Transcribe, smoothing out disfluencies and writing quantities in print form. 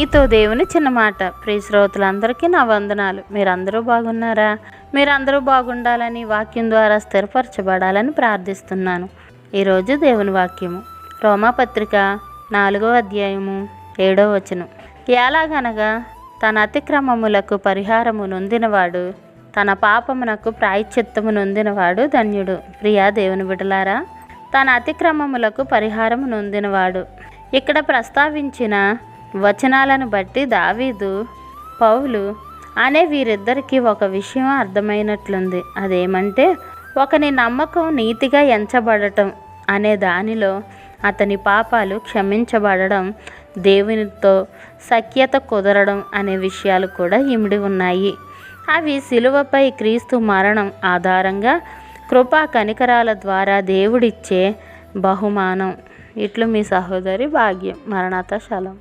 మీతో దేవుని చిన్న మాట. ప్రియ శ్రోతలందరికీ నా వందనాలు. మీరందరూ బాగున్నారా? మీరందరూ బాగుండాలని, వాక్యం ద్వారా స్థిరపరచబడాలని ప్రార్థిస్తున్నాను. ఈరోజు దేవుని వాక్యము రోమాపత్రిక 4వ అధ్యాయము 7వ వచనం. ఎలాగనగా తన అతిక్రమములకు పరిహారము నొందినవాడు, తన పాపమునకు ప్రాయశ్చిత్తము నొందినవాడు ధన్యుడు. ప్రియా దేవుని బిడ్డలారా, తన అతిక్రమములకు పరిహారము నొందినవాడు. ఇక్కడ ప్రస్తావించిన వచనాలను బట్టి దావీదు, పౌలు అనే వీరిద్దరికీ ఒక విషయం అర్థమైనట్లుంది. అదేమంటే, ఒకని నమ్మకం నీతిగా ఎంచబడటం అనే దానిలో అతని పాపాలు క్షమించబడడం, దేవునితో సఖ్యత కుదరడం అనే విషయాలు కూడా ఇమిడి ఉన్నాయి. అవి శిలువపై క్రీస్తు మరణం ఆధారంగా కృపా కనికరాల ద్వారా దేవుడిచ్చే బహుమానం. ఇట్లు మీ సహోదరి భాగ్యం. మరణాత శలం.